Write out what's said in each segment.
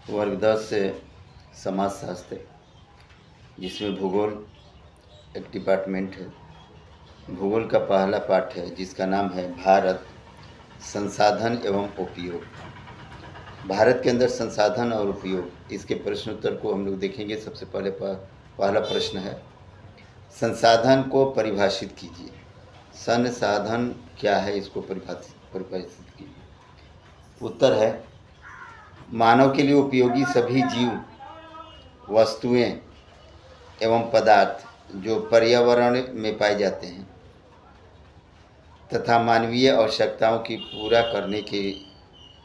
वर्ग 10 से समाजशास्त्र, जिसमें भूगोल एक डिपार्टमेंट है। भूगोल का पहला पाठ है जिसका नाम है भारत, संसाधन एवं उपयोग। भारत के अंदर संसाधन और उपयोग, इसके प्रश्नोत्तर को हम लोग देखेंगे। सबसे पहले पहला प्रश्न है, संसाधन को परिभाषित कीजिए। संसाधन क्या है, इसको परिभाषित कीजिए। उत्तर है, मानव के लिए उपयोगी सभी जीव, वस्तुएं एवं पदार्थ जो पर्यावरण में पाए जाते हैं तथा मानवीय आवश्यकताओं की पूरा करने के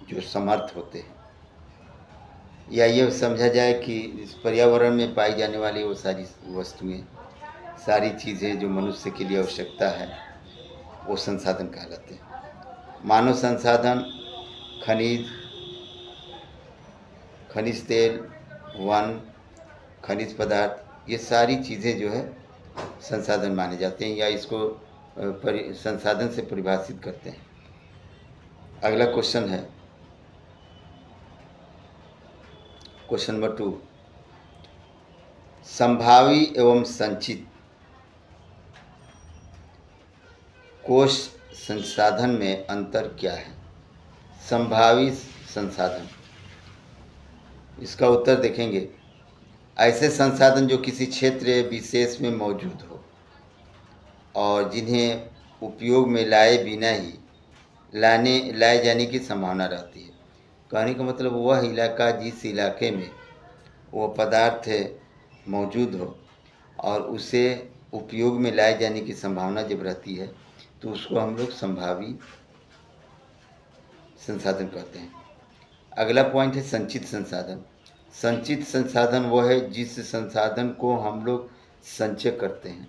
जो समर्थ होते हैं, या ये समझा जाए कि इस पर्यावरण में पाई जाने वाली वो सारी वस्तुएं, सारी चीज़ें जो मनुष्य के लिए आवश्यकता है, वो संसाधन कहलाते हैं। मानव संसाधन, खनिज तेल, वन, खनिज पदार्थ, ये सारी चीज़ें जो है संसाधन माने जाते हैं, या इसको संसाधन से परिभाषित करते हैं। अगला क्वेश्चन है क्वेश्चन नंबर 2, संभावी एवं संचित कोश संसाधन में अंतर क्या है? संभावी संसाधन, इसका उत्तर देखेंगे, ऐसे संसाधन जो किसी क्षेत्र विशेष में मौजूद हो और जिन्हें उपयोग में लाए बिना ही लाए जाने की संभावना रहती है। कहने का मतलब वह इलाका, जिस इलाके में वो पदार्थ मौजूद हो और उसे उपयोग में लाए जाने की संभावना जब रहती है तो उसको हम लोग संभावी संसाधन कहते हैं। अगला पॉइंट है संचित संसाधन। संचित संसाधन वो है जिस संसाधन को हम लोग संचय करते हैं,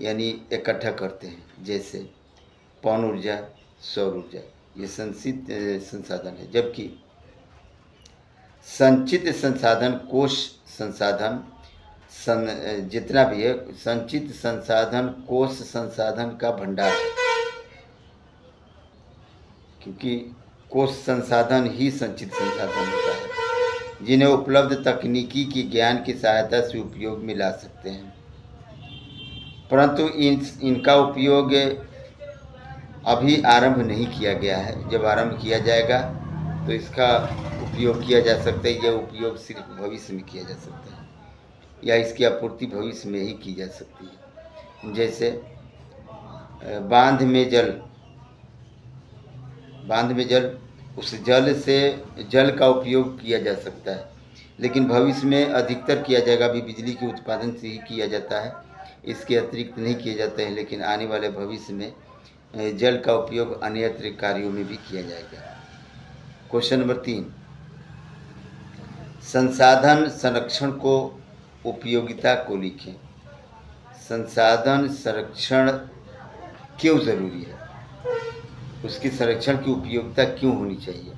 यानी इकट्ठा करते हैं, जैसे पवन ऊर्जा, सौर ऊर्जा, ये संचित संसाधन है। जबकि संचित संसाधन, कोश संसाधन, जितना भी है, संचित संसाधन कोश संसाधन का भंडार है, क्योंकि कोश संसाधन ही संचित संसाधन होता है जिन्हें उपलब्ध तकनीकी की ज्ञान की सहायता से उपयोग में ला सकते हैं, परंतु इनका उपयोग अभी आरंभ नहीं किया गया है। जब आरंभ किया जाएगा तो इसका उपयोग किया जा सकता है। यह उपयोग सिर्फ भविष्य में किया जा सकता है, या इसकी आपूर्ति भविष्य में ही की जा सकती है। जैसे बांध में जल, उस जल से जल का उपयोग किया जा सकता है, लेकिन भविष्य में अधिकतर किया जाएगा। अभी बिजली के उत्पादन से ही किया जाता है, इसके अतिरिक्त नहीं किया जाता है, लेकिन आने वाले भविष्य में जल का उपयोग अन्यत्र कार्यों में भी किया जाएगा। क्वेश्चन नंबर 3, संसाधन संरक्षण को उपयोगिता को लिखें। संसाधन संरक्षण क्यों ज़रूरी है, उसकी संरक्षण की उपयोगिता क्यों होनी चाहिए?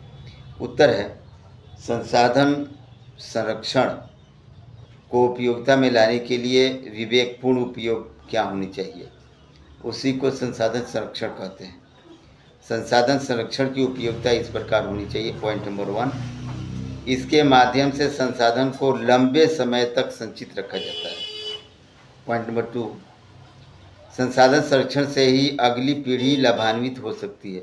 उत्तर है, संसाधन संरक्षण को उपयोगिता में लाने के लिए विवेकपूर्ण उपयोग क्या होनी चाहिए, उसी को संसाधन संरक्षण कहते हैं। संसाधन संरक्षण की उपयोगिता इस प्रकार होनी चाहिए। पॉइंट नंबर 1, इसके माध्यम से संसाधन को लंबे समय तक संचित रखा जाता है। पॉइंट नंबर 2, संसाधन संरक्षण से ही अगली पीढ़ी लाभान्वित हो सकती है।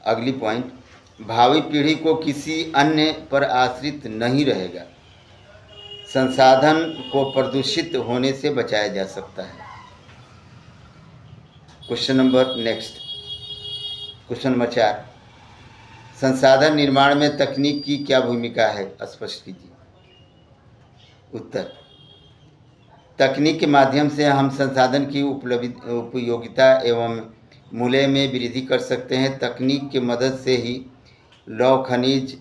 अगली पॉइंट, भावी पीढ़ी को किसी अन्य पर आश्रित नहीं रहेगा। संसाधन को प्रदूषित होने से बचाया जा सकता है। क्वेश्चन नंबर 4, संसाधन निर्माण में तकनीक की क्या भूमिका है, स्पष्ट कीजिए। उत्तर, तकनीक के माध्यम से हम संसाधन की उपयोगिता एवं मूल्य में वृद्धि कर सकते हैं। तकनीक की मदद से ही लौह खनिज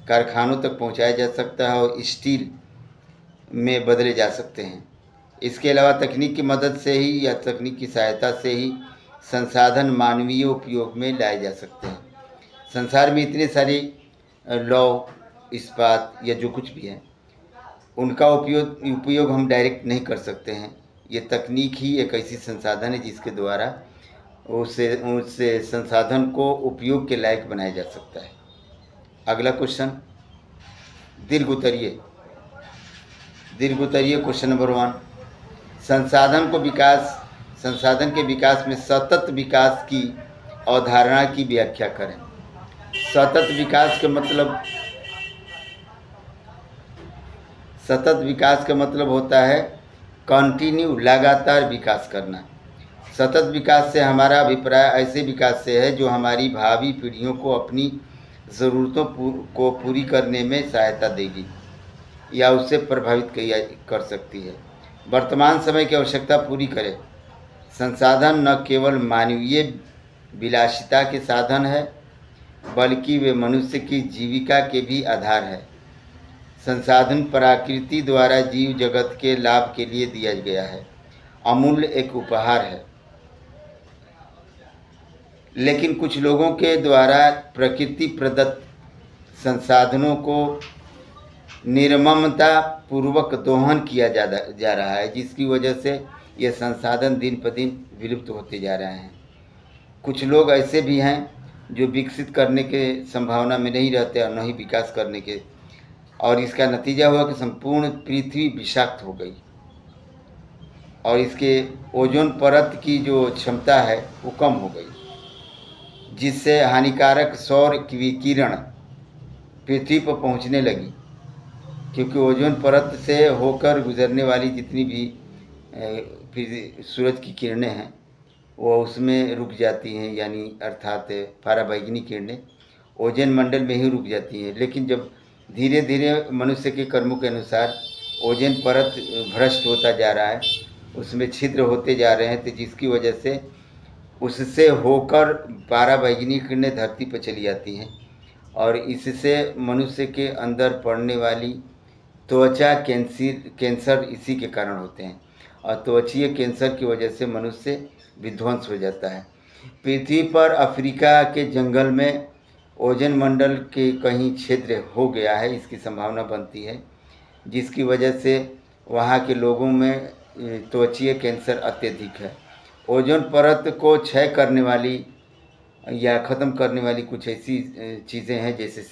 कारखानों तक पहुंचाया जा सकता है और स्टील में बदले जा सकते हैं। इसके अलावा तकनीक की मदद से ही या तकनीक की सहायता से ही संसाधन मानवीय उपयोग में लाए जा सकते हैं। संसार में इतने सारे लौह, इस्पात या जो कुछ भी है, उनका उपयोग हम डायरेक्ट नहीं कर सकते हैं। ये तकनीक ही एक ऐसी संसाधन है जिसके द्वारा उससे संसाधन को उपयोग के लायक बनाया जा सकता है। अगला क्वेश्चन, दीर्घ उत्तरीय क्वेश्चन नंबर 1, संसाधन के विकास में सतत विकास की अवधारणा की व्याख्या करें। सतत विकास का मतलब होता है कंटिन्यू, लगातार विकास करना। सतत विकास से हमारा अभिप्राय ऐसे विकास से है जो हमारी भावी पीढ़ियों को अपनी ज़रूरतों को पूरी करने में सहायता देगी या उससे प्रभावित कर सकती है, वर्तमान समय की आवश्यकता पूरी करे। संसाधन न केवल मानवीय विलासिता के साधन है बल्कि वे मनुष्य की जीविका के भी आधार है। संसाधन प्रकृति द्वारा जीव जगत के लाभ के लिए दिया गया है, अमूल्य एक उपहार है। लेकिन कुछ लोगों के द्वारा प्रकृति प्रदत्त संसाधनों को निर्ममता पूर्वक दोहन किया जा रहा है, जिसकी वजह से ये संसाधन दिन पर दिन विलुप्त होते जा रहे हैं। कुछ लोग ऐसे भी हैं जो विकसित करने के संभावना में नहीं रहते और न ही विकास करने के, और इसका नतीजा हुआ कि संपूर्ण पृथ्वी विषाक्त हो गई और इसके ओजोन परत की जो क्षमता है वो कम हो गई, जिससे हानिकारक सौर विकिरण पृथ्वी पर पहुंचने लगी, क्योंकि ओजोन परत से होकर गुजरने वाली जितनी भी सूरज की किरणें हैं वो उसमें रुक जाती हैं, यानी अर्थात पराबैंगनी किरणें ओजोन मंडल में ही रुक जाती हैं। लेकिन जब धीरे धीरे मनुष्य के कर्मों के अनुसार ओजोन परत भ्रष्ट होता जा रहा है, उसमें छिद्र होते जा रहे हैं, तो जिसकी वजह से उससे होकर पराबैंगनी किरणें धरती पर चली जाती हैं और इससे मनुष्य के अंदर पड़ने वाली त्वचा कैंसर इसी के कारण होते हैं, और त्वचीय कैंसर की वजह से मनुष्य विध्वंस हो जाता है। पृथ्वी पर अफ्रीका के जंगल में ओजोन मंडल के कहीं छिद्र हो गया है, इसकी संभावना बनती है, जिसकी वजह से वहाँ के लोगों में त्वचीय कैंसर अत्यधिक है। ओजोन परत को क्षय करने वाली या ख़त्म करने वाली कुछ ऐसी चीज़ें हैं जैसे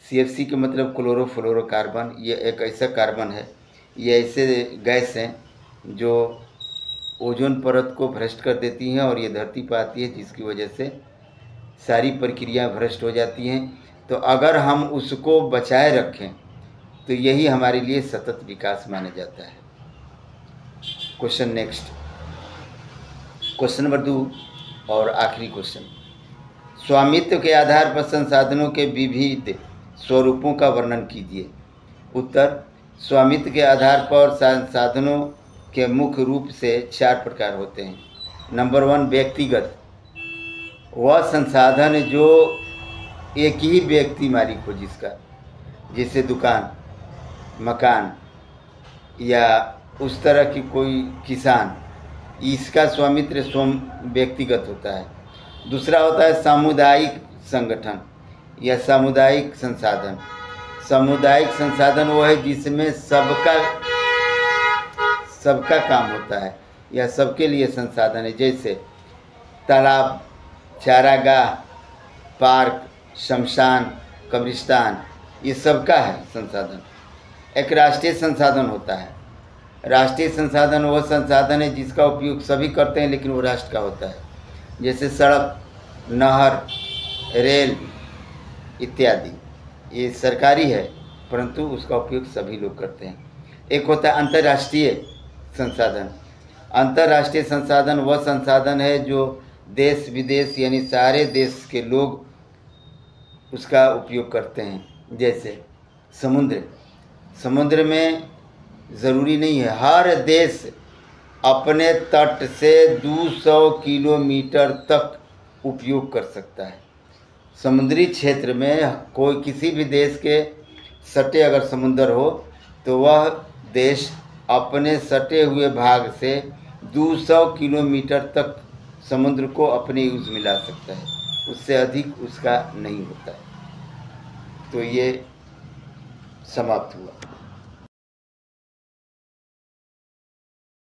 CFC के मतलब क्लोरोफ्लोरोकार्बन। ये एक ऐसा कार्बन है, ये ऐसे गैस हैं जो ओजोन परत को भ्रष्ट कर देती हैं और ये धरती पर आती है, जिसकी वजह से सारी प्रक्रिया भ्रष्ट हो जाती हैं। तो अगर हम उसको बचाए रखें तो यही हमारे लिए सतत विकास माना जाता है। क्वेश्चन नेक्स्ट, क्वेश्चन नंबर 2 और आखिरी क्वेश्चन, स्वामित्व के आधार पर संसाधनों के विविध स्वरूपों का वर्णन कीजिए। उत्तर, स्वामित्व के आधार पर संसाधनों के मुख्य रूप से 4 प्रकार होते हैं। नंबर 1, व्यक्तिगत, वह संसाधन जो एक ही व्यक्ति मालिक हो, जिसका, जैसे दुकान, मकान या उस तरह की कोई किसान, इसका स्वामित्व व्यक्तिगत होता है। दूसरा होता है सामुदायिक संगठन या सामुदायिक संसाधन। सामुदायिक संसाधन वो है जिसमें सबका काम होता है या सबके लिए संसाधन है, जैसे तालाब, चारागाह, पार्क, शमशान, कब्रिस्तान, ये सबका है संसाधन। एक राष्ट्रीय संसाधन होता है। राष्ट्रीय संसाधन वह संसाधन है जिसका उपयोग सभी करते हैं लेकिन वो राष्ट्र का होता है, जैसे सड़क, नहर, रेल इत्यादि, ये सरकारी है परंतु उसका उपयोग सभी लोग करते हैं। एक होता है अंतर्राष्ट्रीय संसाधन। अंतर्राष्ट्रीय संसाधन वह संसाधन है जो देश विदेश यानी सारे देश के लोग उसका उपयोग करते हैं, जैसे समुद्र में ज़रूरी नहीं है हर देश अपने तट से 200 किलोमीटर तक उपयोग कर सकता है। समुद्री क्षेत्र में कोई किसी भी देश के सटे अगर समुद्र हो तो वह देश अपने सटे हुए भाग से 200 किलोमीटर तक समुद्र को अपने यूज में ला सकता है, उससे अधिक उसका नहीं होता है। तो ये समाप्त हुआ।